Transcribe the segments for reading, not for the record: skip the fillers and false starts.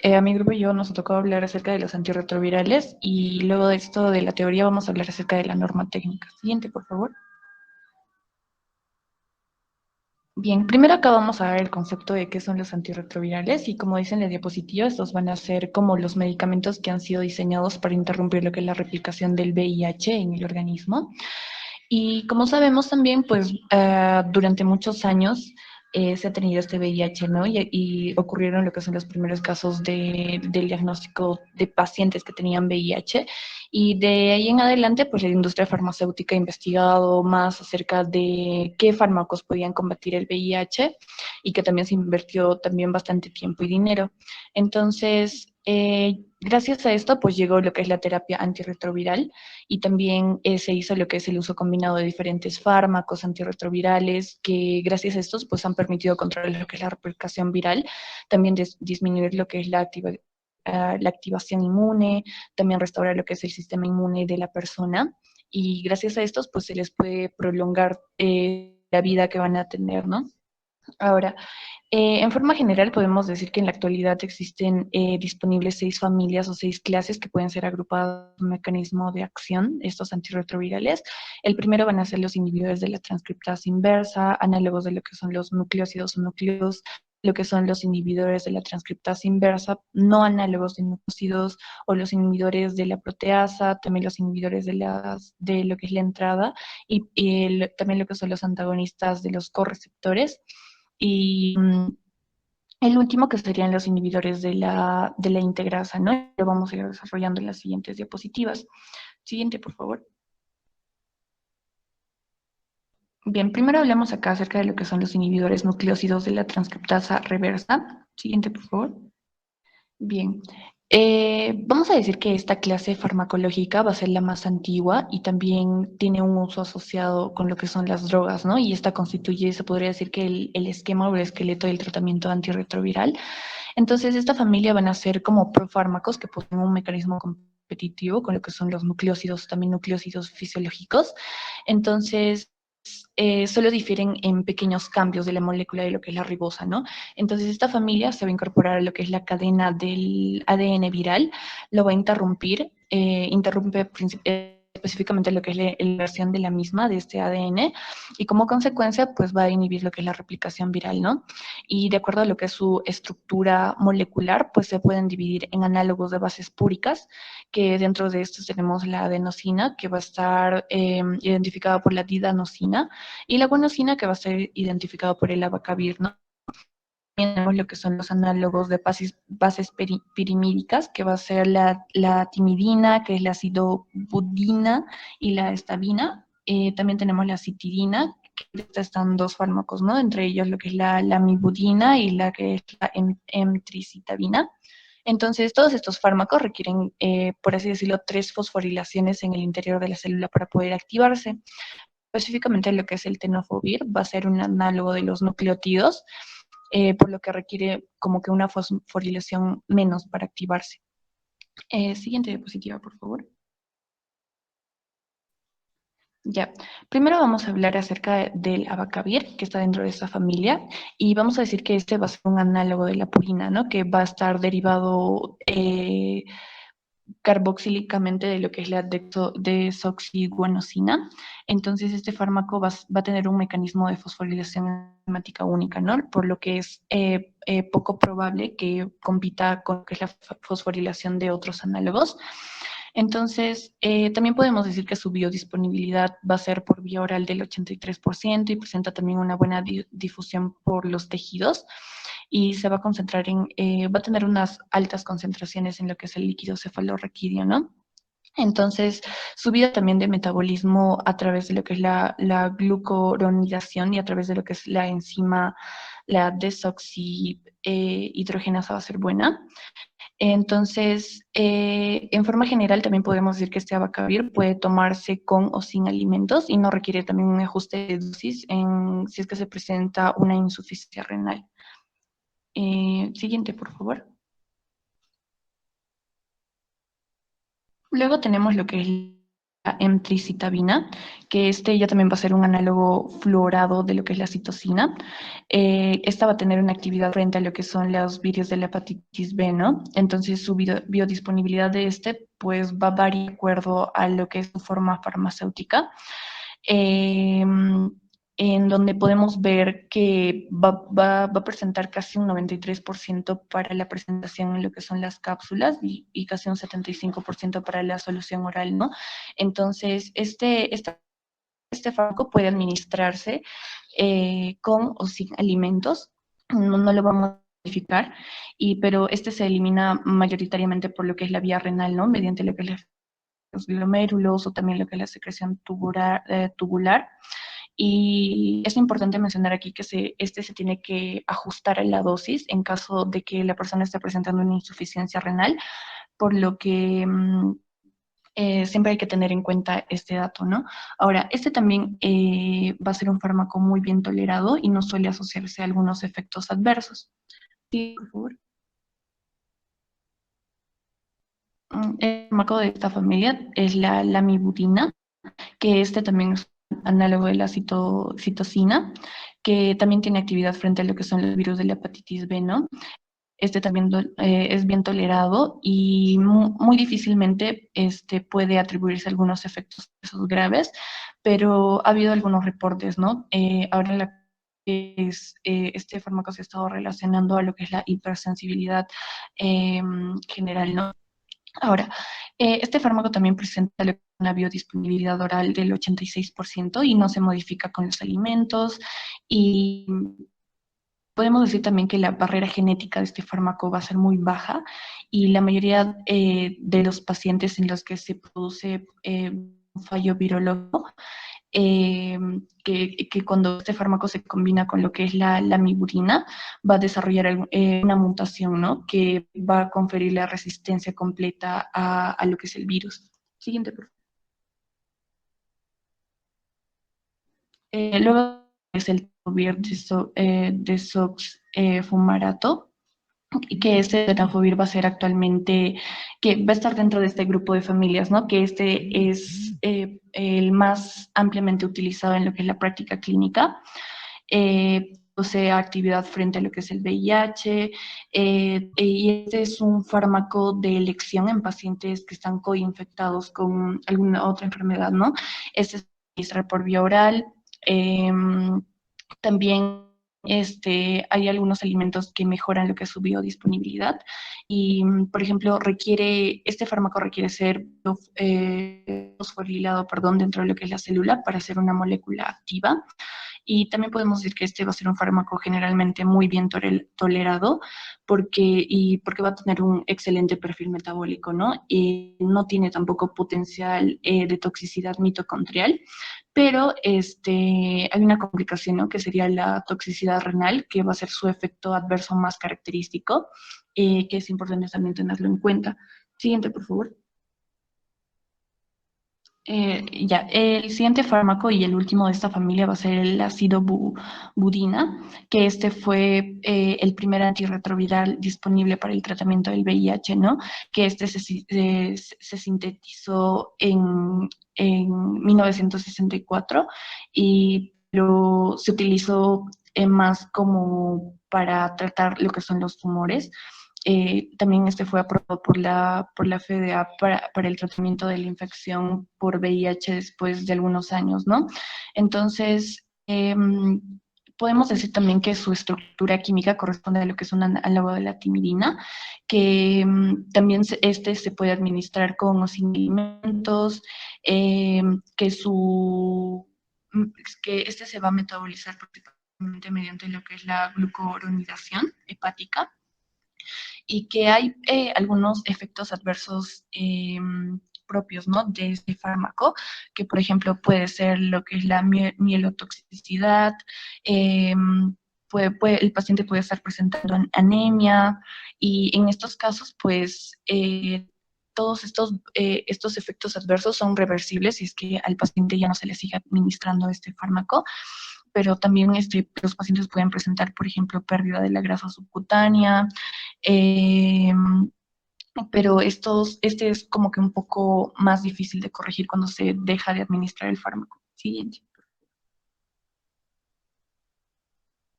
A mi grupo y yo nos tocó hablar acerca de los antirretrovirales y luego de esto de la teoría vamos a hablar acerca de la norma técnica. Siguiente, por favor. Bien, primero acá vamos a ver el concepto de qué son los antirretrovirales y como dice en la diapositiva, estos van a ser como los medicamentos que han sido diseñados para interrumpir lo que es la replicación del VIH en el organismo. Y como sabemos también, pues durante muchos años se ha tenido este VIH, ¿no? Y ocurrieron lo que son los primeros casos del diagnóstico de pacientes que tenían VIH. Y de ahí en adelante, pues la industria farmacéutica ha investigado más acerca de qué fármacos podían combatir el VIH y que también se invirtió también bastante tiempo y dinero. Entonces, gracias a esto, pues llegó lo que es la terapia antirretroviral y también se hizo lo que es el uso combinado de diferentes fármacos antirretrovirales que gracias a estos pues han permitido controlar lo que es la replicación viral, también disminuir lo que es la activación inmune, también restaurar lo que es el sistema inmune de la persona y gracias a estos pues se les puede prolongar la vida que van a tener, ¿no? Ahora, en forma general, podemos decir que en la actualidad existen disponibles 6 familias o 6 clases que pueden ser agrupadas en un mecanismo de acción, estos antirretrovirales. El primero van a ser los inhibidores de la transcriptasa inversa, análogos de lo que son los nucleósidos o núcleos, lo que son los inhibidores de la transcriptasa inversa, no análogos de nucleósidos o los inhibidores de la proteasa, también los inhibidores de lo que es la entrada y también lo que son los antagonistas de los correceptores. Y el último que serían los inhibidores de la integrasa, ¿no? Lo vamos a ir desarrollando en las siguientes diapositivas. Siguiente, por favor. Bien, primero hablamos acá acerca de lo que son los inhibidores nucleósidos de la transcriptasa reversa. Siguiente, por favor. Bien, vamos a decir que esta clase farmacológica va a ser la más antigua y también tiene un uso asociado con lo que son las drogas, ¿no? Y esta constituye, se podría decir que el esquema o el esqueleto del tratamiento antirretroviral. Entonces, esta familia van a ser como profármacos que poseen un mecanismo competitivo con lo que son los nucleósidos, también nucleósidos fisiológicos. Entonces, solo difieren en pequeños cambios de la molécula de lo que es la ribosa, ¿no? Entonces, esta familia se va a incorporar a lo que es la cadena del ADN viral, lo va a interrumpir, interrumpe específicamente lo que es la versión de la misma, de este ADN, y como consecuencia, pues va a inhibir lo que es la replicación viral, ¿no? Y de acuerdo a lo que es su estructura molecular, pues se pueden dividir en análogos de bases púricas, que dentro de estos tenemos la adenosina, que va a estar identificada por la didanosina, y la guanosina, que va a ser identificada por el abacavir, ¿no? Tenemos lo que son los análogos de bases pirimídicas, que va a ser la timidina, que es la acidobudina y la estabina. También tenemos la citidina, que están dos fármacos, ¿no? Entre ellos lo que es la mibudina y la que es la emtricitabina. Entonces, todos estos fármacos requieren, por así decirlo, 3 fosforilaciones en el interior de la célula para poder activarse. Específicamente lo que es el tenofovir va a ser un análogo de los nucleótidos, por lo que requiere como que una fosforilación menos para activarse. Siguiente diapositiva, por favor. Ya, primero vamos a hablar acerca del abacavir, que está dentro de esta familia, y vamos a decir que este va a ser un análogo de la purina, ¿no? Que va a estar derivado carboxílicamente de lo que es la desoxiguanosina. Entonces, este fármaco va a tener un mecanismo de fosforilación enzimática única, ¿no? Por lo que es poco probable que compita con lo que es la fosforilación de otros análogos. Entonces, también podemos decir que su biodisponibilidad va a ser por vía oral del 83% y presenta también una buena difusión por los tejidos y se va a concentrar va a tener unas altas concentraciones en lo que es el líquido cefalorraquídeo, ¿no? Entonces, su vida también de metabolismo a través de lo que es la glucoronidación y a través de lo que es la enzima, la desoxihidrogenasa va a ser buena. Entonces, en forma general también podemos decir que este abacavir puede tomarse con o sin alimentos y no requiere también un ajuste de dosis si es que se presenta una insuficiencia renal. Siguiente, por favor. Luego tenemos lo que es emtricitabina, que este ya también va a ser un análogo fluorado de lo que es la citosina. Esta va a tener una actividad frente a lo que son los virus de la hepatitis B, ¿no? Entonces su biodisponibilidad de este pues va a variar de acuerdo a lo que es su forma farmacéutica. Eh, en donde podemos ver que va a presentar casi un 93% para la presentación en lo que son las cápsulas y casi un 75% para la solución oral, ¿no? Entonces, este fármaco puede administrarse con o sin alimentos, no lo vamos a modificar, pero este se elimina mayoritariamente por lo que es la vía renal, ¿no? Mediante lo que es los glomérulos o también lo que es la secreción tubular. Y es importante mencionar aquí que este se tiene que ajustar a la dosis en caso de que la persona esté presentando una insuficiencia renal, por lo que siempre hay que tener en cuenta este dato, ¿no? Ahora, este también va a ser un fármaco muy bien tolerado y no suele asociarse a algunos efectos adversos. Sí, por favor. El fármaco de esta familia es la lamivudina, que este también es un análogo de la citosina, que también tiene actividad frente a lo que son los virus de la hepatitis B, ¿no? Este también es bien tolerado y muy difícilmente puede atribuirse a algunos efectos graves, pero ha habido algunos reportes, ¿no? Ahora este fármaco se ha estado relacionando a lo que es la hipersensibilidad general, ¿no? Ahora, este fármaco también presenta una biodisponibilidad oral del 86% y no se modifica con los alimentos. Y podemos decir también que la barrera genética de este fármaco va a ser muy baja y la mayoría de los pacientes en los que se produce un fallo virológico, eh, que cuando este fármaco se combina con lo que es la miburina, va a desarrollar una mutación, ¿no? Que va a conferir la resistencia completa a lo que es el virus. Siguiente, por favor. Luego es el Tovir desoxfumarato, y que este tenofovir va a ser actualmente, que va a estar dentro de este grupo de familias, ¿no? Que este es el más ampliamente utilizado en lo que es la práctica clínica. Posee actividad frente a lo que es el VIH, y este es un fármaco de elección en pacientes que están coinfectados con alguna otra enfermedad, ¿no? Este se administra por vía oral. Eh, También hay algunos alimentos que mejoran lo que es su biodisponibilidad y, por ejemplo, este fármaco requiere ser fosforilado, perdón, dentro de lo que es la célula para hacer una molécula activa. Y también podemos decir que este va a ser un fármaco generalmente muy bien tolerado porque va a tener un excelente perfil metabólico, ¿no? Y no tiene tampoco potencial de toxicidad mitocondrial, pero hay una complicación, ¿no? Que sería la toxicidad renal, que va a ser su efecto adverso más característico, que es importante también tenerlo en cuenta. Siguiente, por favor. Ya, el siguiente fármaco y el último de esta familia va a ser el ácido budina, que este fue el primer antirretroviral disponible para el tratamiento del VIH, ¿no? Que se sintetizó en 1964 y se utilizó más como para tratar lo que son los tumores. También este fue aprobado por la FDA para el tratamiento de la infección por VIH después de algunos años, ¿no? Entonces, podemos decir también que su estructura química corresponde a lo que es un análogo de la timidina, que también se puede administrar con o sin alimentos, eh, que su que este se va a metabolizar principalmente mediante lo que es la glucoronidación hepática y que hay algunos efectos adversos propios, ¿no? De este fármaco, que por ejemplo puede ser lo que es la mielotoxicidad, eh, el paciente puede estar presentando anemia y en estos casos, pues, todos estos efectos adversos son reversibles si es que al paciente ya no se le sigue administrando este fármaco, pero también los pacientes pueden presentar, por ejemplo, pérdida de la grasa subcutánea, eh, pero este es como que un poco más difícil de corregir cuando se deja de administrar el fármaco. Siguiente.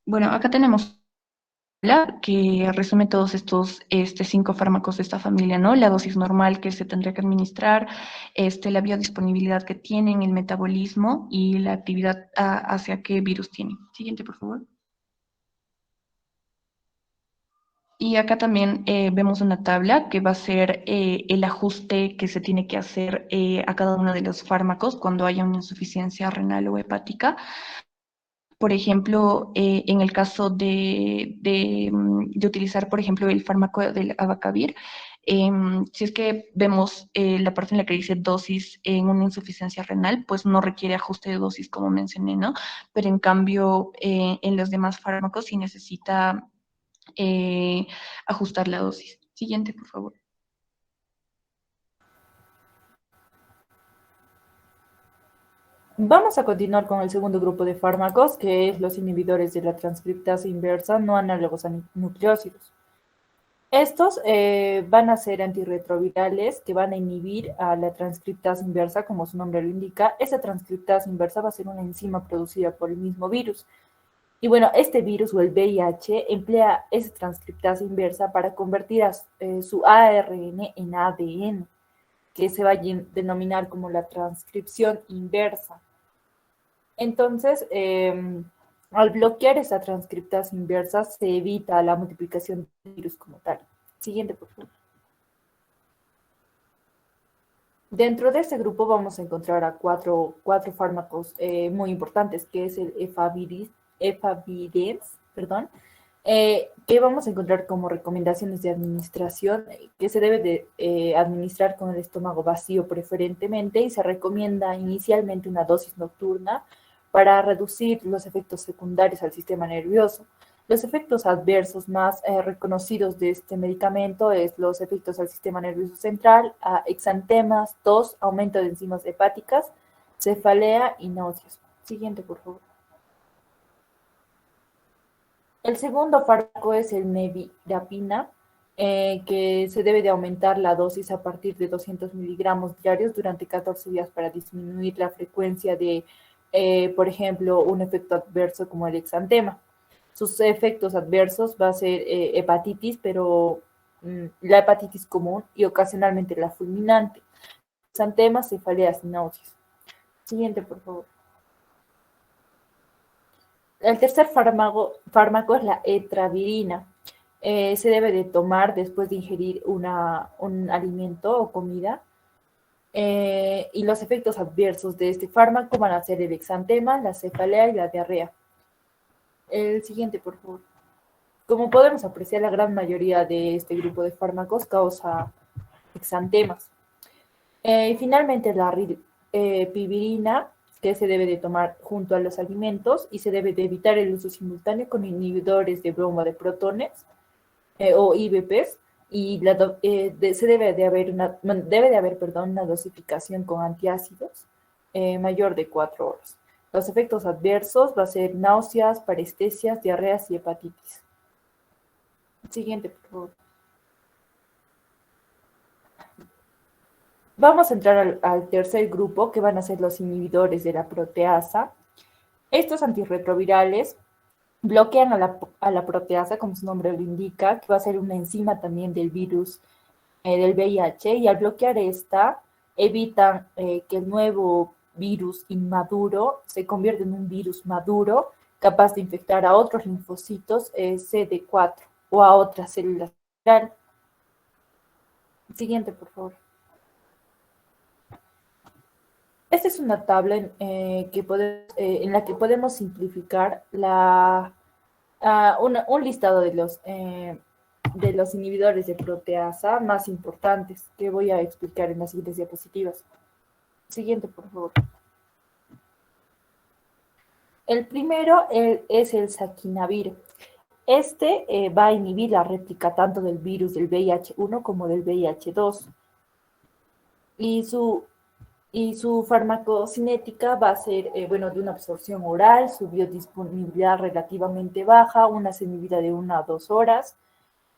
Bueno, acá tenemos la que resume todos estos cinco fármacos de esta familia, ¿no? La dosis normal que se tendría que administrar, la biodisponibilidad que tienen, el metabolismo y la actividad hacia qué virus tienen. Siguiente, por favor. Y acá también vemos una tabla que va a ser el ajuste que se tiene que hacer a cada uno de los fármacos cuando haya una insuficiencia renal o hepática. Por ejemplo, en el caso de utilizar, por ejemplo, el fármaco del abacavir, si es que vemos la parte en la que dice dosis en una insuficiencia renal, pues no requiere ajuste de dosis, como mencioné, ¿no? Pero en cambio, en los demás fármacos sí necesita ajustar la dosis. Siguiente, por favor. Vamos a continuar con el segundo grupo de fármacos, que es los inhibidores de la transcriptasa inversa no análogos a nucleósidos. Estos van a ser antirretrovirales que van a inhibir a la transcriptasa inversa, como su nombre lo indica. Esa transcriptasa inversa va a ser una enzima producida por el mismo virus. Y bueno, este virus o el VIH emplea esa transcriptasa inversa para convertir su ARN en ADN, que se va a denominar como la transcripción inversa. Entonces, al bloquear esa transcriptasa inversa, se evita la multiplicación del virus como tal. Siguiente, por favor. Dentro de este grupo vamos a encontrar a cuatro fármacos muy importantes, que es el efavirenz, perdón, que vamos a encontrar como recomendaciones de administración, que se debe de administrar con el estómago vacío preferentemente y se recomienda inicialmente una dosis nocturna para reducir los efectos secundarios al sistema nervioso. Los efectos adversos más reconocidos de este medicamento es los efectos al sistema nervioso central, exantemas, tos, aumento de enzimas hepáticas, cefalea y náuseas. Siguiente, por favor. El segundo fármaco es el nevirapina, que se debe de aumentar la dosis a partir de 200 miligramos diarios durante 14 días para disminuir la frecuencia de, por ejemplo, un efecto adverso como el exantema. Sus efectos adversos va a ser hepatitis, pero la hepatitis común y ocasionalmente la fulminante. Exantemas, cefaleas y náuseas. Siguiente, por favor. El tercer fármaco es la etravirina. Se debe de tomar después de ingerir un alimento o comida. Y los efectos adversos de este fármaco van a ser el exantema, la cefalea y la diarrea. El siguiente, por favor. Como podemos apreciar, la gran mayoría de este grupo de fármacos causa exantemas. Y finalmente, la pivirina, que se debe de tomar junto a los alimentos y se debe de evitar el uso simultáneo con inhibidores de bomba de protones o IBPs y se debe de haber una dosificación con antiácidos mayor de 4 horas. Los efectos adversos va a ser náuseas, parestesias, diarreas y hepatitis. Siguiente, por favor. Vamos a entrar al tercer grupo, que van a ser los inhibidores de la proteasa. Estos antirretrovirales bloquean a la proteasa, como su nombre lo indica, que va a ser una enzima también del virus del VIH, y al bloquear esta, evitan que el nuevo virus inmaduro se convierta en un virus maduro capaz de infectar a otros linfocitos CD4 o a otras células. Siguiente, por favor. Esta es una tabla en la que podemos simplificar un listado de los inhibidores de proteasa más importantes que voy a explicar en las siguientes diapositivas. Siguiente, por favor. El primero es el saquinavir. Este va a inhibir la réplica tanto del virus del VIH-1 como del VIH-2. Y su farmacocinética va a ser, de una absorción oral, su biodisponibilidad relativamente baja, una semivida de 1 a 2 horas,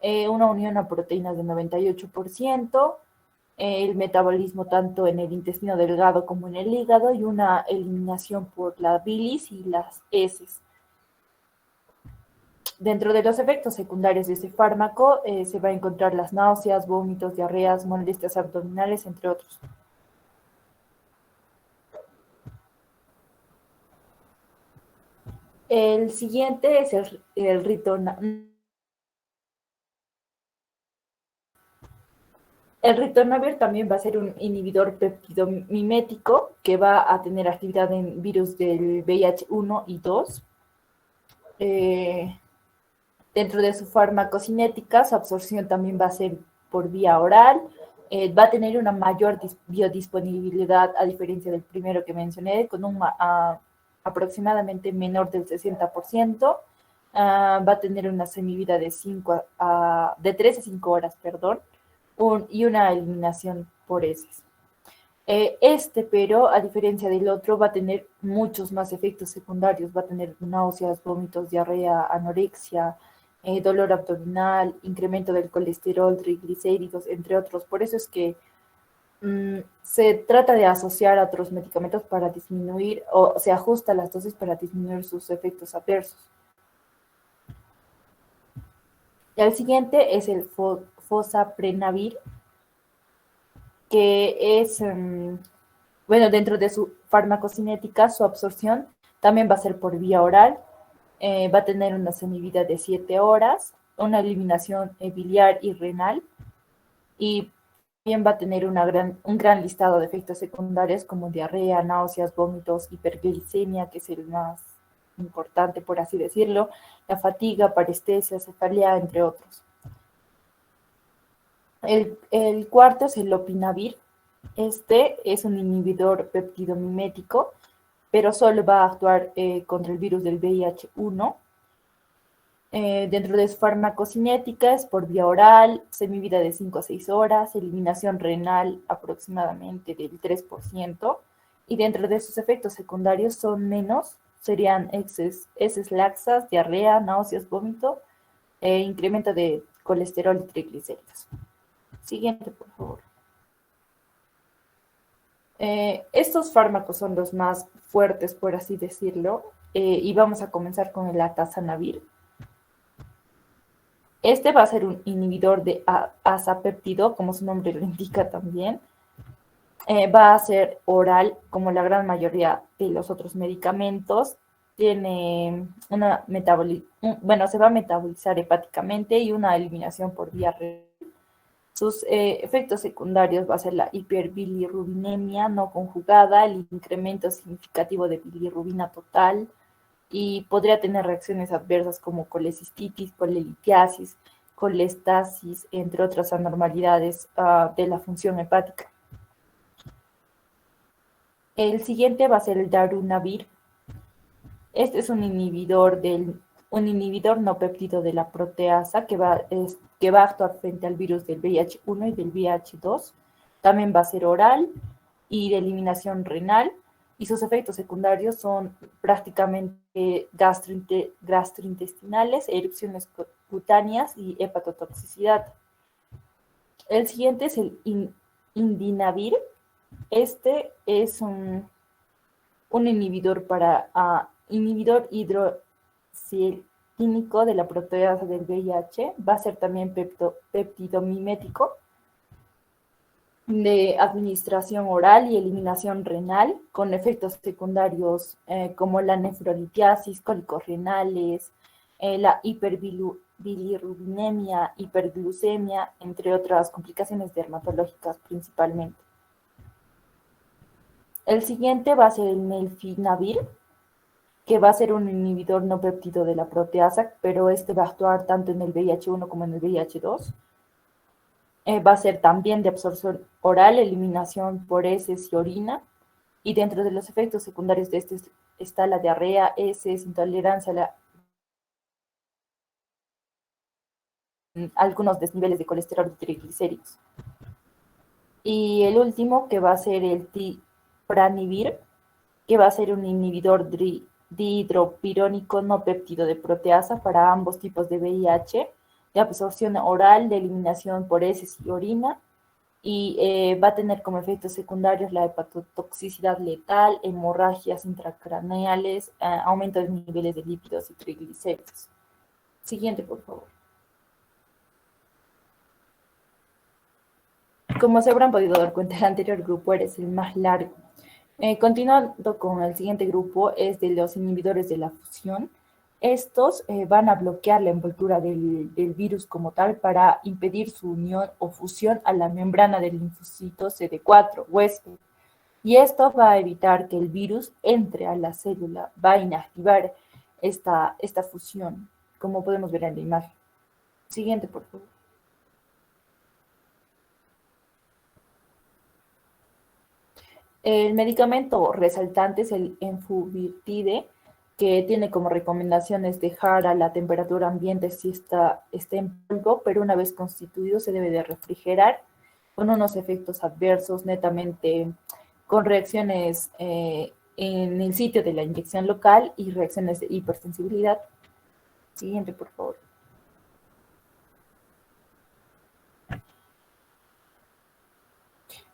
una unión a proteínas de 98%, el metabolismo tanto en el intestino delgado como en el hígado y una eliminación por la bilis y las heces. Dentro de los efectos secundarios de este fármaco se va a encontrar las náuseas, vómitos, diarreas, molestias abdominales, entre otros. El siguiente es el ritonavir. El ritonavir también va a ser un inhibidor peptidomimético que va a tener actividad en virus del VIH-1 y 2. Dentro de su farmacocinética, su absorción también va a ser por vía oral. Va a tener una mayor biodisponibilidad a diferencia del primero que mencioné, con un aproximadamente menor del 60%. Va a tener una semivida de 3 a 5 horas, perdón, y una eliminación por heces. Pero a diferencia del otro, va a tener muchos más efectos secundarios. Va a tener náuseas, vómitos, diarrea, anorexia, dolor abdominal, incremento del colesterol, triglicéridos, entre otros. Por eso es que se trata de asociar a otros medicamentos para disminuir, o se ajusta las dosis para disminuir sus efectos adversos. Y el siguiente es el fosaprenavir, que es, bueno, dentro de su farmacocinética, su absorción también va a ser por vía oral. Va a tener una semivida de 7 horas, una eliminación biliar y renal, y también va a tener un gran listado de efectos secundarios como diarrea, náuseas, vómitos, hiperglicemia, que es el más importante, por así decirlo, la fatiga, parestesia, cefalea, entre otros. El cuarto es el lopinavir. Este es un inhibidor peptidomimético, pero solo va a actuar contra el virus del VIH-1. Dentro de su farmacocinética es por vía oral, semivida de 5 a 6 horas, eliminación renal aproximadamente del 3%, y dentro de sus efectos secundarios son menos, serían heces laxas, diarrea, náuseas, vómito, incremento de colesterol y triglicéridos. Siguiente, por favor. Estos fármacos son los más fuertes, por así decirlo, y vamos a comenzar con el atazanavir. Este va a ser un inhibidor de azapéptido, como su nombre lo indica también. Va a ser oral, como la gran mayoría de los otros medicamentos. Tiene se va a metabolizar hepáticamente y una eliminación por vía renal. Sus efectos secundarios va a ser la hiperbilirrubinemia no conjugada, el incremento significativo de bilirrubina total, y podría tener reacciones adversas como colecistitis, colelitiasis, colestasis, entre otras anormalidades de la función hepática. El siguiente va a ser el darunavir. Este es un inhibidor no péptido de la proteasa que va a actuar frente al virus del VIH-1 y del VIH-2. También va a ser oral y de eliminación renal, y sus efectos secundarios son prácticamente gastrointestinales, erupciones cutáneas y hepatotoxicidad. El siguiente es el indinavir. Este es un inhibidor inhibidor hidroxiquímico de la proteasa del VIH. Va a ser también peptidomimético, de administración oral y eliminación renal, con efectos secundarios como la nefrolitiasis, cólicos renales, la hiperbilirrubinemia, hiperglucemia, entre otras complicaciones dermatológicas principalmente. El siguiente va a ser el nelfinavir, que va a ser un inhibidor no péptido de la proteasa, pero este va a actuar tanto en el VIH-1 como en el VIH-2. Va a ser también de absorción oral, eliminación por heces y orina, y dentro de los efectos secundarios de este está la diarrea, heces, intolerancia algunos desniveles de colesterol y triglicéridos. Y el último, que va a ser el tipranivir, que va a ser un inhibidor dihidropirónico no péptido de proteasa para ambos tipos de VIH. de absorción oral, de eliminación por heces y orina, y va a tener como efectos secundarios la hepatotoxicidad letal, hemorragias intracraneales, aumento de niveles de lípidos y triglicéridos. Siguiente, por favor. Como se habrán podido dar cuenta, el anterior grupo es el más largo. Continuando con el siguiente grupo, es de los inhibidores de la fusión. Estos van a bloquear la envoltura del virus como tal para impedir su unión o fusión a la membrana del linfocito CD4 huésped. Y esto va a evitar que el virus entre a la célula, va a inactivar esta fusión, como podemos ver en la imagen. Siguiente, por favor. El medicamento resaltante es el enfuvirtide, que tiene como recomendaciones dejar a la temperatura ambiente si está en polvo, pero una vez constituido se debe de refrigerar con unos efectos adversos netamente con reacciones en el sitio de la inyección local y reacciones de hipersensibilidad. Siguiente, por favor.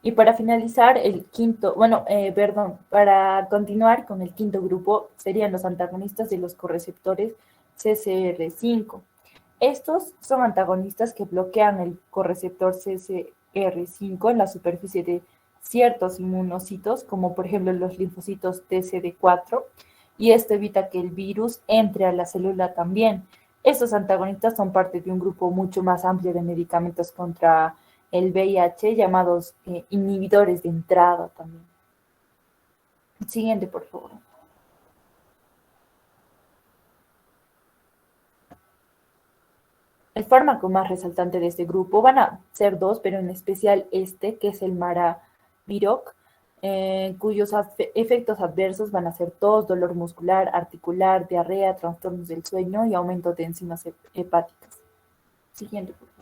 Y para finalizar, el quinto, bueno, perdón, para continuar con el quinto grupo serían los antagonistas de los correceptores CCR5. Estos son antagonistas que bloquean el correceptor CCR5 en la superficie de ciertos inmunocitos, como por ejemplo los linfocitos TCD4, y esto evita que el virus entre a la célula también. Estos antagonistas son parte de un grupo mucho más amplio de medicamentos contra el VIH, llamados inhibidores de entrada también. Siguiente, por favor. El fármaco más resaltante de este grupo van a ser dos, pero en especial este, que es el Maraviroc, cuyos efectos adversos van a ser tos, dolor muscular, articular, diarrea, trastornos del sueño y aumento de enzimas hepáticas. Siguiente, por favor.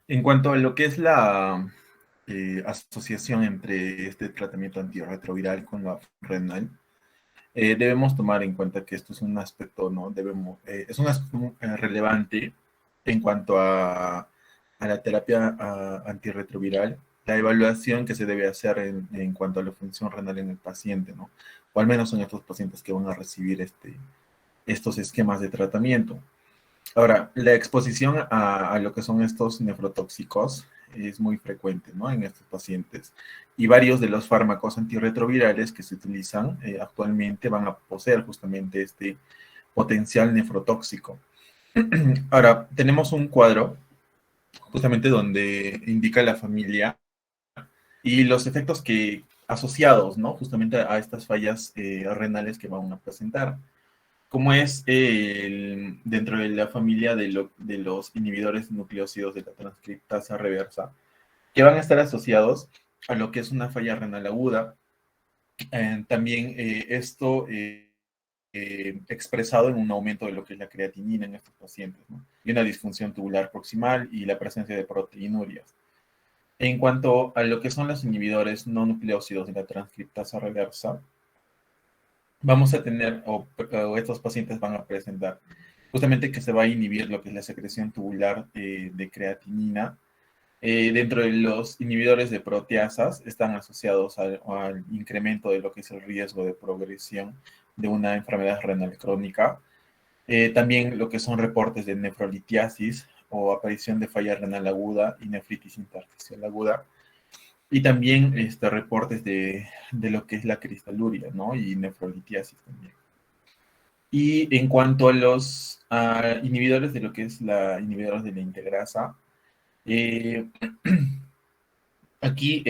En cuanto a lo que es la asociación entre este tratamiento antirretroviral con la renal, debemos tomar en cuenta que esto es un aspecto, ¿no? Es un aspecto relevante en cuanto a la terapia antirretroviral, la evaluación que se debe hacer en cuanto a la función renal en el paciente, ¿no? O al menos en estos pacientes que van a recibir estos esquemas de tratamiento. Ahora, la exposición a lo que son estos nefrotóxicos es muy frecuente, ¿no? En estos pacientes. Y varios de los fármacos antirretrovirales que se utilizan actualmente van a poseer justamente este potencial nefrotóxico. Ahora, tenemos un cuadro justamente donde indica la familia y los efectos que asociados, ¿no? Justamente a estas fallas renales que van a presentar. Como es dentro de la familia de los inhibidores nucleósidos de la transcriptasa reversa, que van a estar asociados a lo que es una falla renal aguda. También esto expresado en un aumento de lo que es la creatinina en estos pacientes, ¿no? Y una disfunción tubular proximal y la presencia de proteinurias. En cuanto a lo que son los inhibidores no nucleósidos de la transcriptasa reversa, vamos a tener, o estos pacientes van a presentar, justamente que se va a inhibir lo que es la secreción tubular de creatinina. Dentro de los inhibidores de proteasas están asociados al incremento de lo que es el riesgo de progresión de una enfermedad renal crónica. También lo que son reportes de nefrolitiasis o aparición de falla renal aguda y nefritis intersticial aguda. Y también reportes de lo que es la cristaluria, ¿no? Y nefrolitiasis también. Y en cuanto a los inhibidores de lo que es inhibidores de la integrasa, eh, aquí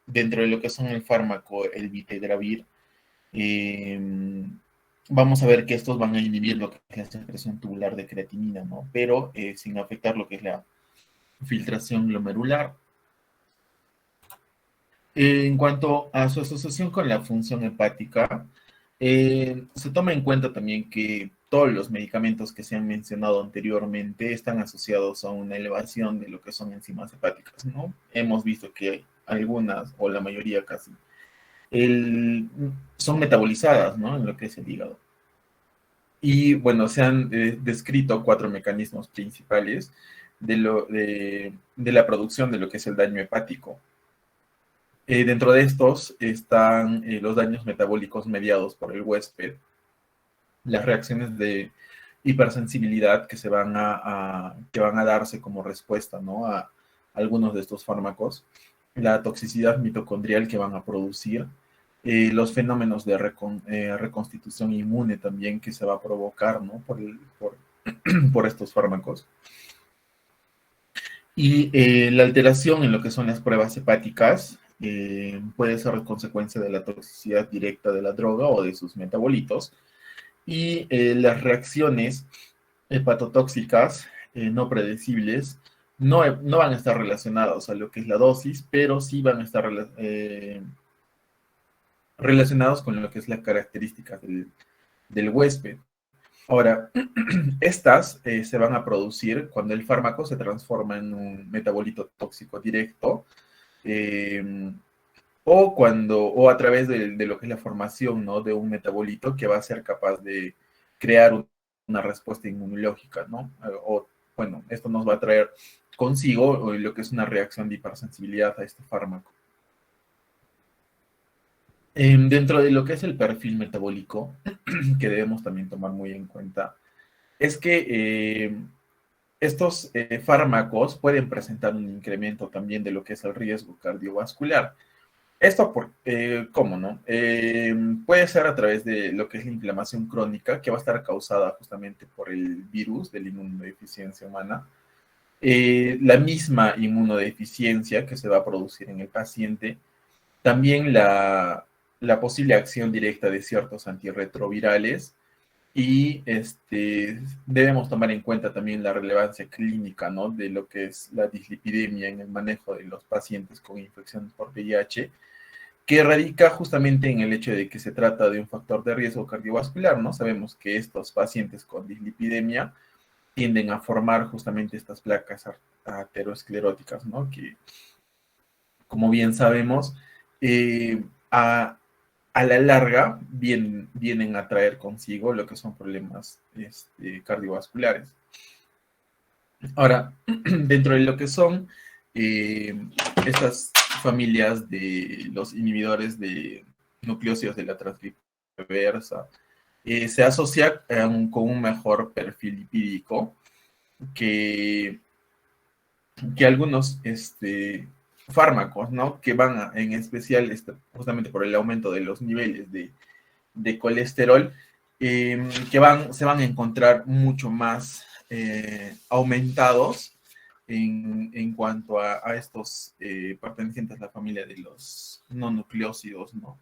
dentro de lo que son el fármaco, el vitedravir, eh, vamos a ver que estos van a inhibir lo que es la secreción tubular de creatinina, ¿no? Pero sin afectar lo que es la filtración glomerular. En cuanto a su asociación con la función hepática, se toma en cuenta también que todos los medicamentos que se han mencionado anteriormente están asociados a una elevación de lo que son enzimas hepáticas, ¿no? Hemos visto que algunas, o la mayoría casi, son metabolizadas, ¿no? En lo que es el hígado. Y bueno, se han descrito 4 mecanismos principales de la producción de lo que es el daño hepático. Dentro de estos están los daños metabólicos mediados por el huésped, las reacciones de hipersensibilidad que van a darse como respuesta, ¿no? A algunos de estos fármacos, la toxicidad mitocondrial que van a producir, los fenómenos de reconstitución inmune también que se va a provocar, ¿no? Por estos fármacos. Y la alteración en lo que son las pruebas hepáticas puede ser consecuencia de la toxicidad directa de la droga o de sus metabolitos. Y las reacciones hepatotóxicas no predecibles no van a estar relacionadas a lo que es la dosis, pero sí van a estar relacionados con lo que es la característica del huésped. Ahora, estas se van a producir cuando el fármaco se transforma en un metabolito tóxico directo o a través de lo que es la formación, ¿no? De un metabolito que va a ser capaz de crear una respuesta inmunológica, ¿no? Bueno, esto nos va a traer consigo lo que es una reacción de hipersensibilidad a este fármaco. Dentro de lo que es el perfil metabólico, que debemos también tomar muy en cuenta, es que estos fármacos pueden presentar un incremento también de lo que es el riesgo cardiovascular. Esto, ¿cómo no? Puede ser a través de lo que es la inflamación crónica, que va a estar causada justamente por el virus de la inmunodeficiencia humana. La misma inmunodeficiencia que se va a producir en el paciente. También la posible acción directa de ciertos antirretrovirales. Y debemos tomar en cuenta también la relevancia clínica, ¿no? De lo que es la dislipidemia en el manejo de los pacientes con infección por VIH, que radica justamente en el hecho de que se trata de un factor de riesgo cardiovascular, ¿no? Sabemos que estos pacientes con dislipidemia tienden a formar justamente estas placas ateroscleróticas, ¿no? Que, como bien sabemos, a la larga vienen a traer consigo lo que son problemas cardiovasculares. Ahora, dentro de lo que son eh, estas familias de los inhibidores de nucleósidos de la transcriptasa reversa, se asocia con un mejor perfil lipídico que, que algunos fármacos, ¿no? Que van en especial justamente por el aumento de los niveles de colesterol, se van a encontrar mucho más aumentados en cuanto a estos pertenecientes a la familia de los no nucleósidos, ¿no?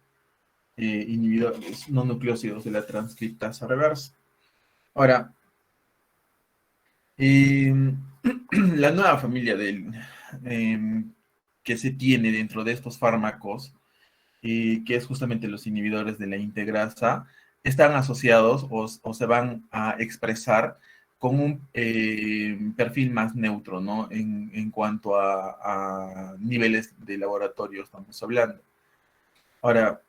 Inhibidores no nucleósidos de la transcriptasa reversa. Ahora, la nueva familia que se tiene dentro de estos fármacos, que es justamente los inhibidores de la integrasa, están asociados o se van a expresar con un perfil más neutro, ¿no? En cuanto a niveles de laboratorio estamos hablando. Ahora,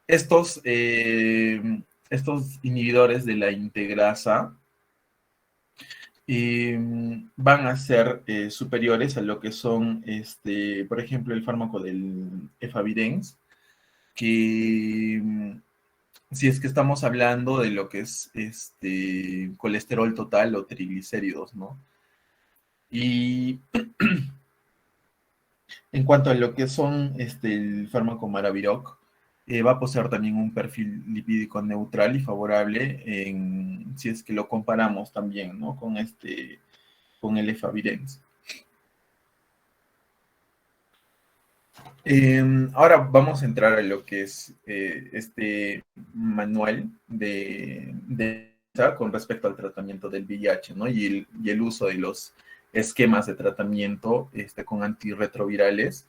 estos inhibidores de la integrasa van a ser superiores a lo que son, por ejemplo, el fármaco del Efavirenz, que si es que estamos hablando de lo que es colesterol total o triglicéridos, ¿no? Y en cuanto a lo que son el fármaco Maraviroc, va a poseer también un perfil lipídico neutral y favorable si es que lo comparamos también, ¿no? Con el Efavirenz. Ahora vamos a entrar a lo que es este manual con respecto al tratamiento del VIH, ¿no? Y el uso de los esquemas de tratamiento con antirretrovirales.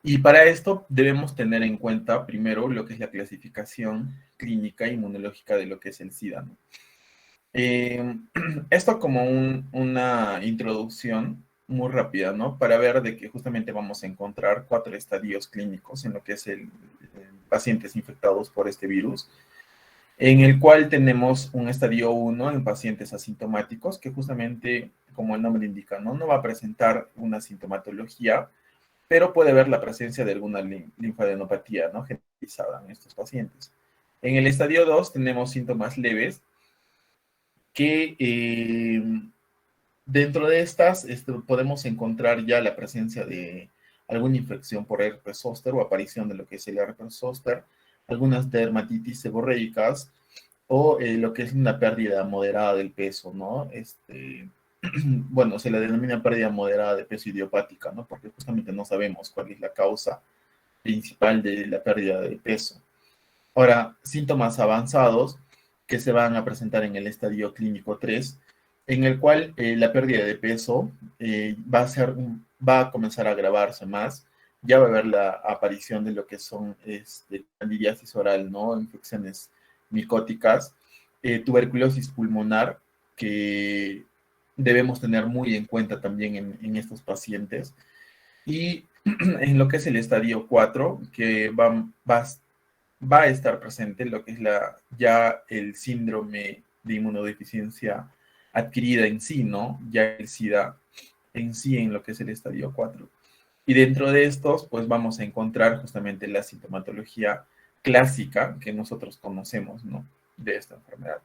Y para esto debemos tener en cuenta primero lo que es la clasificación clínica inmunológica de lo que es el SIDA, ¿no? Esto como una introducción muy rápida, ¿no? Para ver de que justamente vamos a encontrar 4 estadios clínicos en lo que es pacientes infectados por este virus, en el cual tenemos un estadio 1 en pacientes asintomáticos, que justamente, como el nombre indica, ¿no? No va a presentar una sintomatología, pero puede haber la presencia de alguna linfadenopatía, ¿no? Generalizada en estos pacientes. En el estadio 2 tenemos síntomas leves, que dentro de estas podemos encontrar ya la presencia de alguna infección por herpes zóster o aparición de lo que es el herpes zóster, algunas dermatitis seborreicas o lo que es una pérdida moderada del peso, ¿no? Bueno, se la denomina pérdida moderada de peso idiopática, ¿no? Porque justamente no sabemos cuál es la causa principal de la pérdida de peso. Ahora, síntomas avanzados que se van a presentar en el estadio clínico 3, en el cual la pérdida de peso va a comenzar a agravarse más, ya va a haber la aparición de lo que son candidiasis oral, ¿no? Infecciones micóticas, tuberculosis pulmonar, que debemos tener muy en cuenta también en estos pacientes, y en lo que es el estadio 4, que va a estar presente lo que es ya el síndrome de inmunodeficiencia adquirida en sí, ¿no? Ya el SIDA en sí en lo que es el estadio 4. Y dentro de estos, pues vamos a encontrar justamente la sintomatología clásica que nosotros conocemos, ¿no? De esta enfermedad.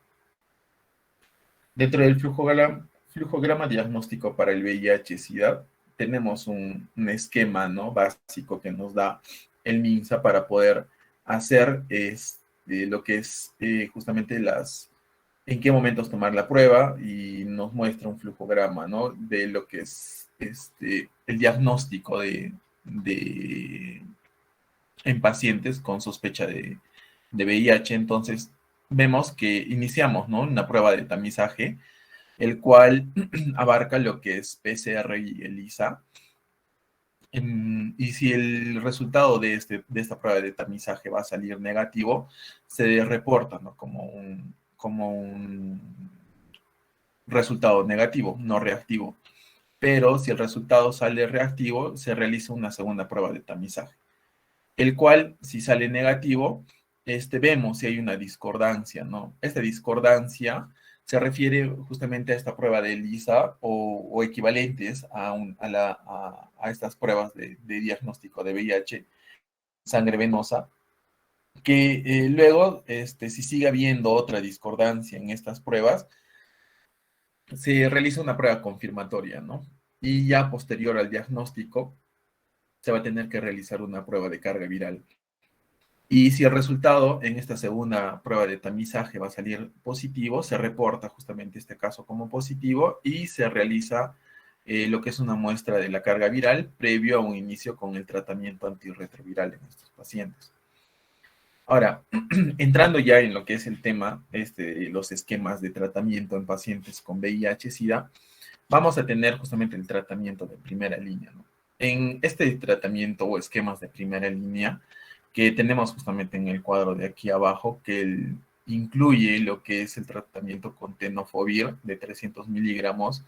Dentro del flujograma diagnóstico para el VIH-Sida, tenemos un esquema, ¿no? Básico que nos da el MINSA para poder hacer lo que es justamente en qué momentos tomar la prueba, y nos muestra un flujograma, ¿no? De lo que es el diagnóstico en pacientes con sospecha de VIH. Entonces, vemos que iniciamos, ¿no? Una prueba de tamizaje, el cual abarca lo que es PCR y ELISA. Y si el resultado de esta prueba de tamizaje va a salir negativo, se reporta, ¿no? como un resultado negativo, no reactivo. Pero si el resultado sale reactivo, se realiza una segunda prueba de tamizaje, el cual, si sale negativo, vemos si hay una discordancia, ¿no? Esta discordancia se refiere justamente a esta prueba de ELISA o equivalentes a estas pruebas de diagnóstico de VIH, sangre venosa, que luego, si sigue habiendo otra discordancia en estas pruebas, se realiza una prueba confirmatoria, ¿no? Y ya posterior al diagnóstico, se va a tener que realizar una prueba de carga viral. Y si el resultado en esta segunda prueba de tamizaje va a salir positivo, se reporta justamente este caso como positivo y se realiza lo que es una muestra de la carga viral previo a un inicio con el tratamiento antirretroviral en estos pacientes. Ahora, entrando ya en lo que es el tema, los esquemas de tratamiento en pacientes con VIH-Sida, vamos a tener justamente el tratamiento de primera línea, ¿no? En este tratamiento o esquemas de primera línea, que tenemos justamente en el cuadro de aquí abajo, que incluye lo que es el tratamiento con tenofovir de 300 miligramos.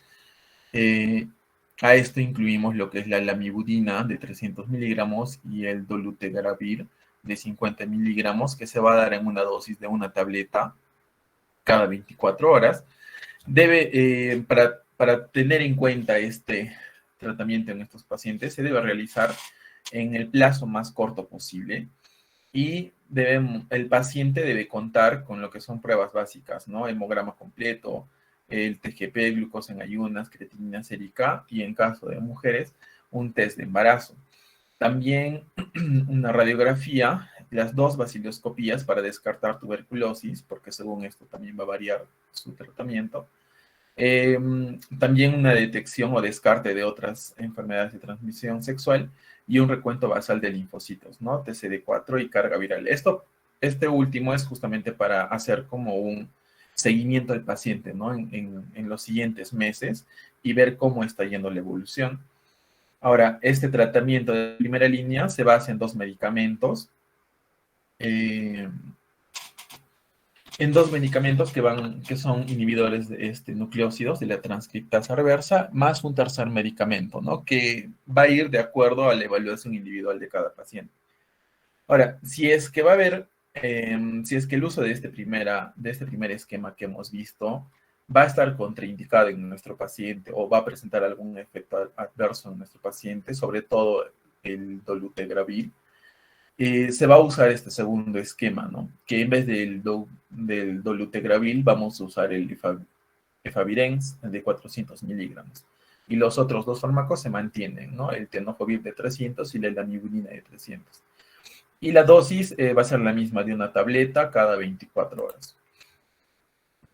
A esto incluimos lo que es la lamivudina de 300 miligramos y el dolutegravir de 50 miligramos, que se va a dar en una dosis de una tableta cada 24 horas. Para tener en cuenta este tratamiento en estos pacientes, se debe realizar en el plazo más corto posible y el paciente debe contar con lo que son pruebas básicas, ¿no? Hemograma completo, el TGP, glucosa en ayunas, creatinina sérica y en caso de mujeres, un test de embarazo. También una radiografía, las 2 baciloscopías para descartar tuberculosis, porque según esto también va a variar su tratamiento. También una detección o descarte de otras enfermedades de transmisión sexual y un recuento basal de linfocitos, ¿no? TCD4 y carga viral. Este último es justamente para hacer como un seguimiento del paciente, ¿no? En los siguientes meses y ver cómo está yendo la evolución. Ahora, este tratamiento de primera línea se basa en 2 medicamentos. En 2 medicamentos que son inhibidores de nucleócidos de la transcriptasa reversa, más un tercer medicamento, ¿no? Que va a ir de acuerdo a la evaluación individual de cada paciente. Ahora, si es que va a haber, si es que el uso de este primer esquema que hemos visto va a estar contraindicado en nuestro paciente o va a presentar algún efecto adverso en nuestro paciente, sobre todo el dolutegravir, se va a usar este segundo esquema, ¿no? Que en vez del dolutegravir vamos a usar el efavirenz de 400 miligramos. Y los otros 2 fármacos se mantienen, ¿no? El tenofovir de 300 y la lamivudina de 300. Y la dosis va a ser la misma de una tableta cada 24 horas.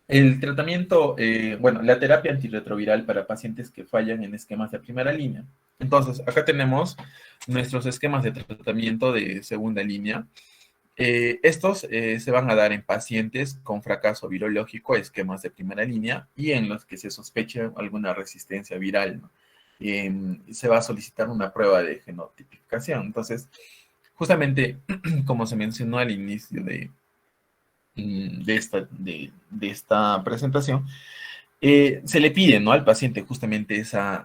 El tratamiento, la terapia antirretroviral para pacientes que fallan en esquemas de primera línea. Entonces, acá tenemos nuestros esquemas de tratamiento de segunda línea. Estos se van a dar en pacientes con fracaso virológico, esquemas de primera línea, y en los que se sospeche alguna resistencia viral, ¿no? Se va a solicitar una prueba de genotipificación. Entonces, justamente, como se mencionó al inicio de esta presentación, se le pide, ¿no?, al paciente justamente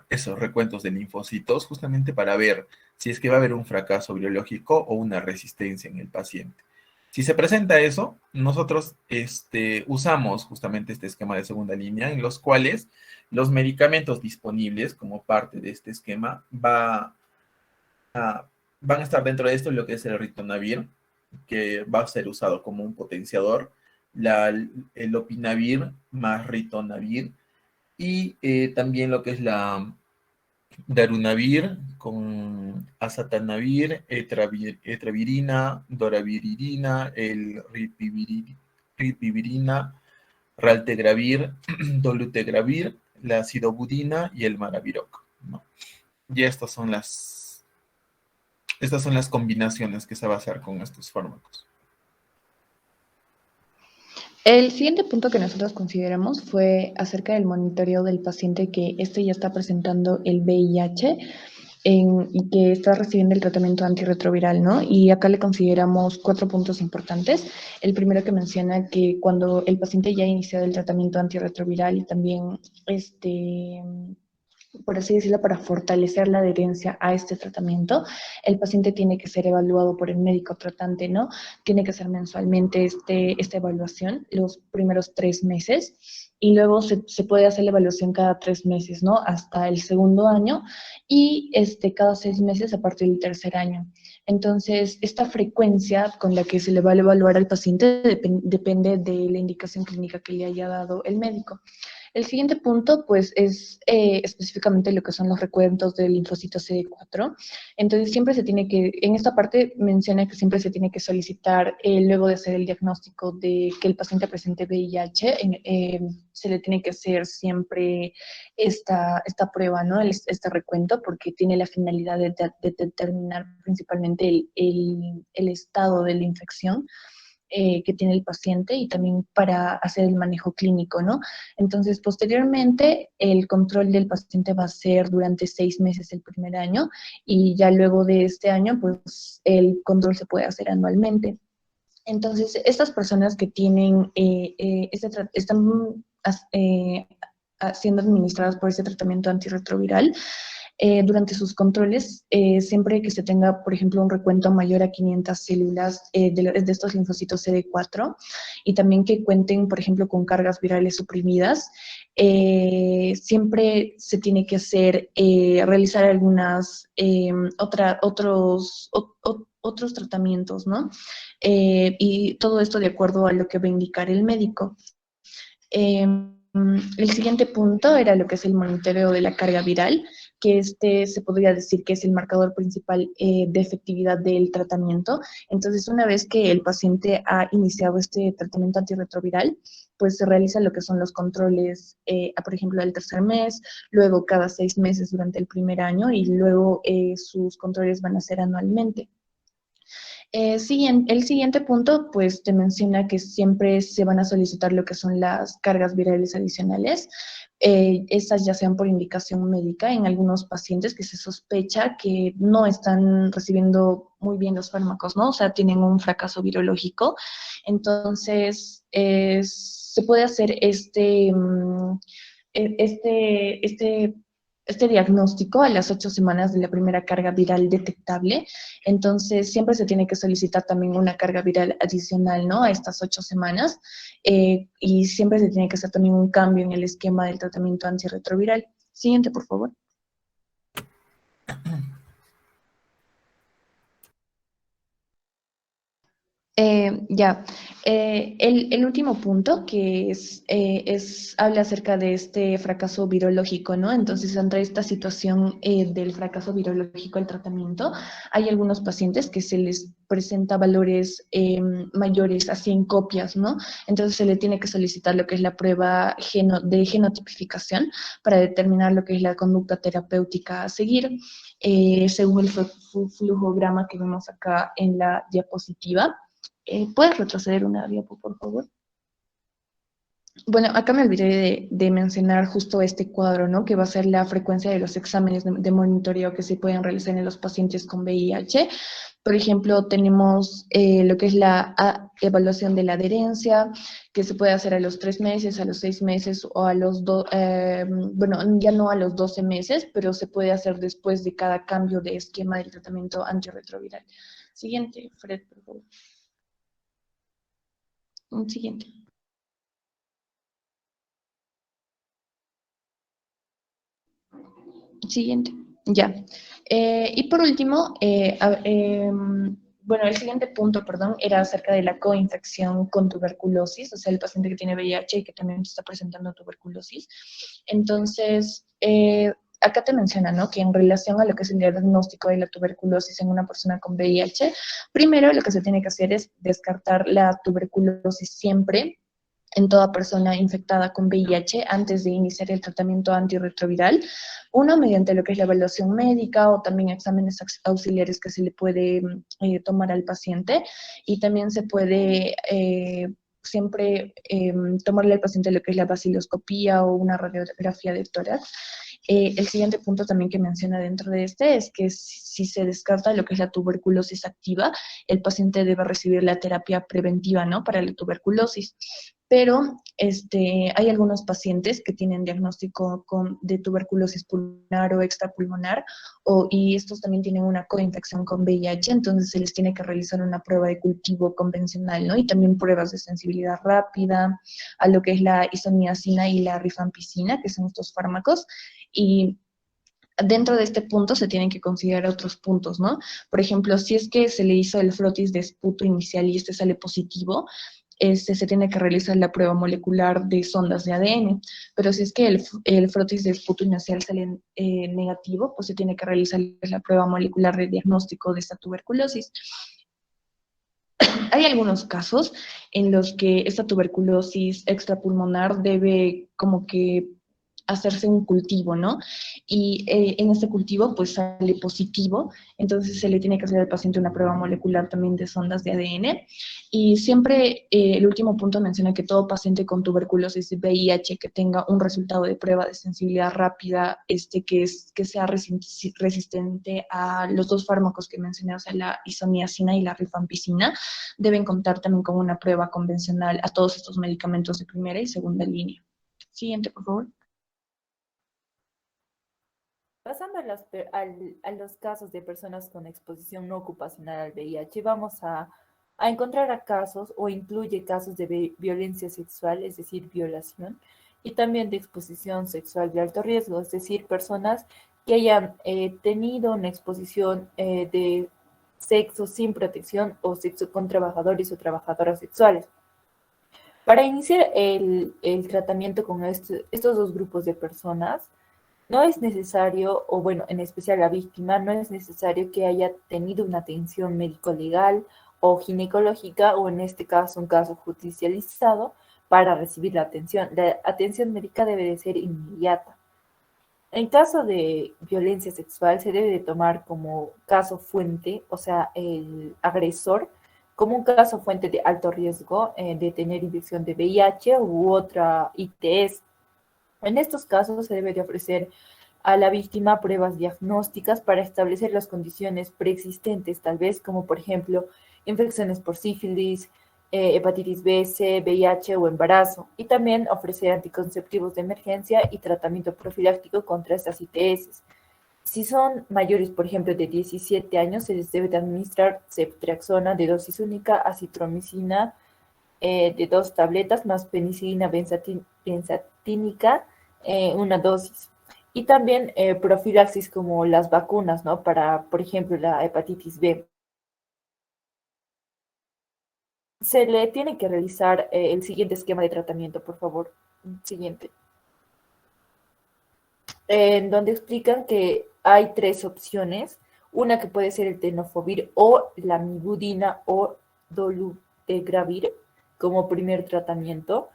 esos recuentos de linfocitos, justamente para ver si es que va a haber un fracaso biológico o una resistencia en el paciente. Si se presenta eso, nosotros usamos justamente este esquema de segunda línea, en los cuales los medicamentos disponibles como parte de este esquema van a estar dentro de esto lo que es el ritonavir, que va a ser usado como un potenciador, el lopinavir más ritonavir, y también lo que es la darunavir con azatanavir, etravirina, doraviririna, el ripivirina, raltegravir, dolutegravir, la acidobudina y el maraviroc, ¿no? Y estas son las combinaciones que se va a hacer con estos fármacos. El siguiente punto que nosotros consideramos fue acerca del monitoreo del paciente que ya está presentando el VIH. y que está recibiendo el tratamiento antirretroviral, ¿no? Y acá le consideramos 4 puntos importantes. El primero que menciona que cuando el paciente ya ha iniciado el tratamiento antirretroviral y también por así decirlo, para fortalecer la adherencia a este tratamiento, el paciente tiene que ser evaluado por el médico tratante, ¿no? Tiene que ser mensualmente esta evaluación los primeros 3 meses y luego se puede hacer la evaluación cada 3 meses, ¿no? Hasta el segundo año y cada 6 meses a partir del tercer año. Entonces, esta frecuencia con la que se le va a evaluar al paciente depende de la indicación clínica que le haya dado el médico. El siguiente punto, pues, es específicamente lo que son los recuentos del linfocito CD4. Entonces, siempre se tiene que, en esta parte menciona que siempre se tiene que solicitar, luego de hacer el diagnóstico de que el paciente presente VIH, se le tiene que hacer siempre esta prueba, ¿no? Este recuento, porque tiene la finalidad de determinar principalmente el estado de la infección que tiene el paciente y también para hacer el manejo clínico, ¿no? Entonces, posteriormente, el control del paciente va a ser durante 6 meses el primer año y ya luego de este año, pues el control se puede hacer anualmente. Entonces, estas personas que tienen, están siendo administradas por este tratamiento antirretroviral, durante sus controles, siempre que se tenga, por ejemplo, un recuento mayor a 500 células de estos linfocitos CD4 y también que cuenten, por ejemplo, con cargas virales suprimidas, siempre se tiene que hacer, realizar otros tratamientos, ¿no? Y todo esto de acuerdo a lo que va a indicar el médico. El siguiente punto era lo que es el monitoreo de la carga viral, que se podría decir que es el marcador principal de efectividad del tratamiento. Entonces, una vez que el paciente ha iniciado este tratamiento antirretroviral, pues se realizan lo que son los controles, por ejemplo, al tercer mes, luego cada 6 meses durante el primer año y luego sus controles van a ser anualmente. El siguiente punto, pues te menciona que siempre se van a solicitar lo que son las cargas virales adicionales. Estas ya sean por indicación médica en algunos pacientes que se sospecha que no están recibiendo muy bien los fármacos, ¿no? O sea, tienen un fracaso virológico. Entonces, se puede hacer este diagnóstico a las 8 semanas de la primera carga viral detectable. Entonces, siempre se tiene que solicitar también una carga viral adicional, ¿no? A estas 8 semanas. Y siempre se tiene que hacer también un cambio en el esquema del tratamiento antirretroviral. Siguiente, por favor. Ya, el último punto que habla acerca de este fracaso virológico, ¿no? Entonces, ante esta situación del fracaso virológico al tratamiento, hay algunos pacientes que se les presenta valores mayores a 100 copias, ¿no? Entonces, se le tiene que solicitar lo que es la prueba de genotipificación para determinar lo que es la conducta terapéutica a seguir, según el flujograma que vemos acá en la diapositiva. ¿Puedes retroceder una diapo, por favor? Bueno, acá me olvidé de mencionar justo este cuadro, ¿no? Que va a ser la frecuencia de los exámenes de monitoreo que se pueden realizar en los pacientes con VIH. Por ejemplo, tenemos lo que es la evaluación de la adherencia, que se puede hacer a los 3 meses, a los 6 meses o a los bueno, ya no a los 12 meses, pero se puede hacer después de cada cambio de esquema del tratamiento antirretroviral. Siguiente, Fred, por favor. Un siguiente. Siguiente, ya. Y por último, bueno, el siguiente punto, perdón, era acerca de la coinfección con tuberculosis, o sea, el paciente que tiene VIH y que también está presentando tuberculosis. Entonces, acá te menciona, ¿no? Que en relación a lo que es el diagnóstico de la tuberculosis en una persona con VIH, primero lo que se tiene que hacer es descartar la tuberculosis siempre en toda persona infectada con VIH antes de iniciar el tratamiento antirretroviral. Uno, mediante lo que es la evaluación médica o también exámenes auxiliares que se le puede tomar al paciente. Y también se puede siempre tomarle al paciente lo que es la vaciloscopía o una radiografía de tórax. El siguiente punto también que menciona dentro de este es que si se descarta lo que es la tuberculosis activa, el paciente debe recibir la terapia preventiva, ¿no? Para la tuberculosis. Pero hay algunos pacientes que tienen diagnóstico de tuberculosis pulmonar o extrapulmonar, y estos también tienen una coinfección con VIH, entonces se les tiene que realizar una prueba de cultivo convencional, ¿no? Y también pruebas de sensibilidad rápida a lo que es la isoniazida y la rifampicina, que son estos fármacos, y dentro de este punto se tienen que considerar otros puntos, ¿no? Por ejemplo, si es que se le hizo el frotis de esputo inicial y este sale positivo, se tiene que realizar la prueba molecular de sondas de ADN, pero si es que el frotis de esputo inicial sale negativo, pues se tiene que realizar la prueba molecular de diagnóstico de esta tuberculosis. Hay algunos casos en los que esta tuberculosis extrapulmonar debe como que hacerse un cultivo, ¿no? Y en este cultivo pues sale positivo, entonces se le tiene que hacer al paciente una prueba molecular también de sondas de ADN. Y siempre el último punto menciona que todo paciente con tuberculosis de VIH que tenga un resultado de prueba de sensibilidad rápida, que sea resistente a los dos fármacos que mencioné, o sea, la isoniazida y la rifampicina, deben contar también con una prueba convencional a todos estos medicamentos de primera y segunda línea. Siguiente, por favor. Pasando a los casos de personas con exposición no ocupacional al VIH, vamos a encontrar a casos o incluye casos de violencia sexual, es decir, violación, y también de exposición sexual de alto riesgo, es decir, personas que hayan tenido una exposición de sexo sin protección o sexo con trabajadores o trabajadoras sexuales. Para iniciar el tratamiento con estos dos grupos de personas, no es necesario, o bueno, en especial la víctima, no es necesario que haya tenido una atención médico-legal o ginecológica, o en este caso un caso judicializado, para recibir la atención. La atención médica debe de ser inmediata. En caso de violencia sexual, se debe de tomar como caso fuente, o sea, el agresor, como un caso fuente de alto riesgo de tener infección de VIH u otra ITS. En estos casos se debe de ofrecer a la víctima pruebas diagnósticas para establecer las condiciones preexistentes, tal vez como por ejemplo infecciones por sífilis, hepatitis B, C, VIH o embarazo, y también ofrecer anticonceptivos de emergencia y tratamiento profiláctico contra estas ITS. Si son mayores, por ejemplo, de 17 años, se les debe de administrar ceftriaxona de dosis única, acitromicina de 2 tabletas más penicilina benzatínica, una dosis. Y también profilaxis como las vacunas, ¿no? Para, por ejemplo, la hepatitis B. Se le tiene que realizar el siguiente esquema de tratamiento, por favor. Siguiente. En donde explican que hay 3 opciones. Una que puede ser el tenofovir o la mibudina o dolutegravir como primer tratamiento.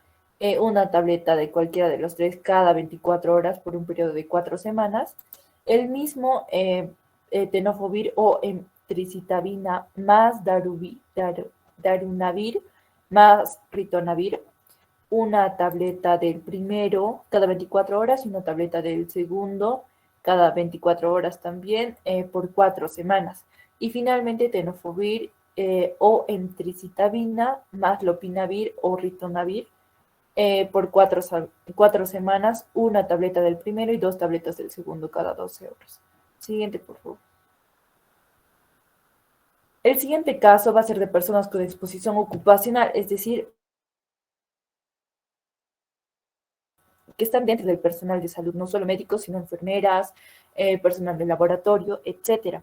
Una tableta de cualquiera de los 3 cada 24 horas por un periodo de 4 semanas. El mismo tenofovir o emtricitabina más darunavir más ritonavir, una tableta del primero cada 24 horas y una tableta del segundo cada 24 horas también por 4 semanas. Y finalmente tenofovir o emtricitabina más lopinavir o ritonavir por 4 semanas, una tableta del primero y 2 tabletas del segundo cada 12 horas. Siguiente, por favor. El siguiente caso va a ser de personas con exposición ocupacional, es decir, que están dentro del personal de salud, no solo médicos, sino enfermeras, personal de laboratorio, etcétera.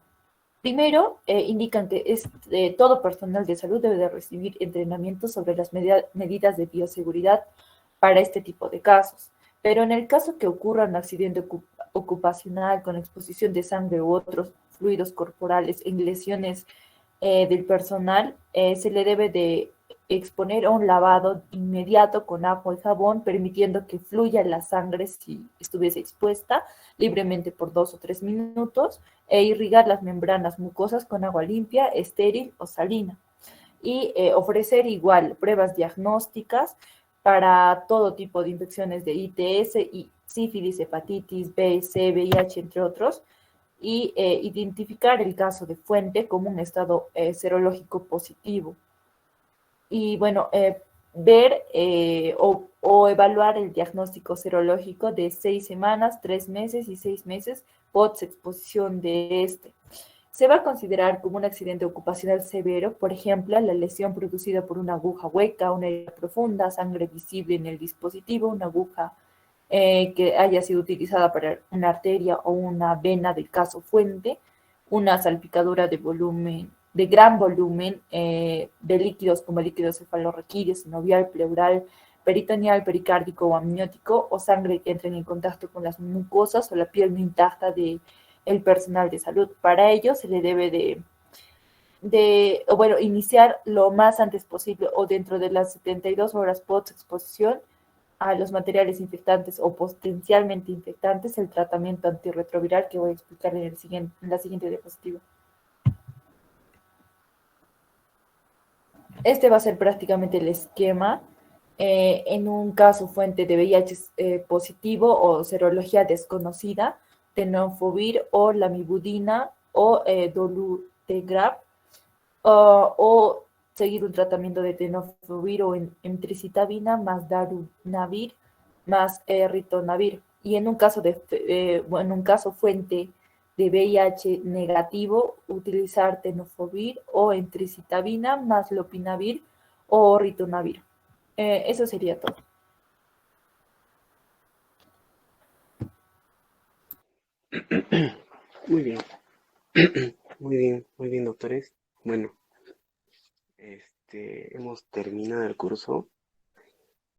Primero, indican que todo personal de salud debe de recibir entrenamiento sobre las medidas de bioseguridad para este tipo de casos. Pero en el caso que ocurra un accidente ocupacional con exposición de sangre u otros fluidos corporales en lesiones del personal, se le debe de exponer a un lavado inmediato con agua y jabón, permitiendo que fluya la sangre si estuviese expuesta libremente por 2 o 3 minutos, e irrigar las membranas mucosas con agua limpia, estéril o salina. Y ofrecer igual pruebas diagnósticas para todo tipo de infecciones de ITS y sífilis, hepatitis B, C, VIH, entre otros, y identificar el caso de fuente como un estado serológico positivo. Y bueno, ver o evaluar el diagnóstico serológico de 6 semanas, 3 meses y 6 meses post exposición de este. Se va a considerar como un accidente ocupacional severo, por ejemplo, la lesión producida por una aguja hueca, una herida profunda, sangre visible en el dispositivo, una aguja que haya sido utilizada para una arteria o una vena del caso fuente, una salpicadura de volumen, de gran volumen de líquidos como líquido cefalorraquídeo, sinovial, pleural, peritoneal, pericárdico o amniótico, o sangre que entren en contacto con las mucosas o la piel no intacta de el personal de salud. Para ello se le debe bueno, iniciar lo más antes posible o dentro de las 72 horas post exposición a los materiales infectantes o potencialmente infectantes el tratamiento antirretroviral que voy a explicar en la siguiente diapositiva. Este va a ser prácticamente el esquema. En un caso fuente de VIH positivo o serología desconocida, tenofovir o lamivudina o dolutegravir, o seguir un tratamiento de tenofovir o emtricitabina más darunavir más ritonavir. Y en un caso en un caso fuente de VIH negativo, utilizar tenofovir o emtricitabina más lopinavir o ritonavir. Eso sería todo. Muy bien, muy bien, doctores. Bueno, hemos terminado el curso.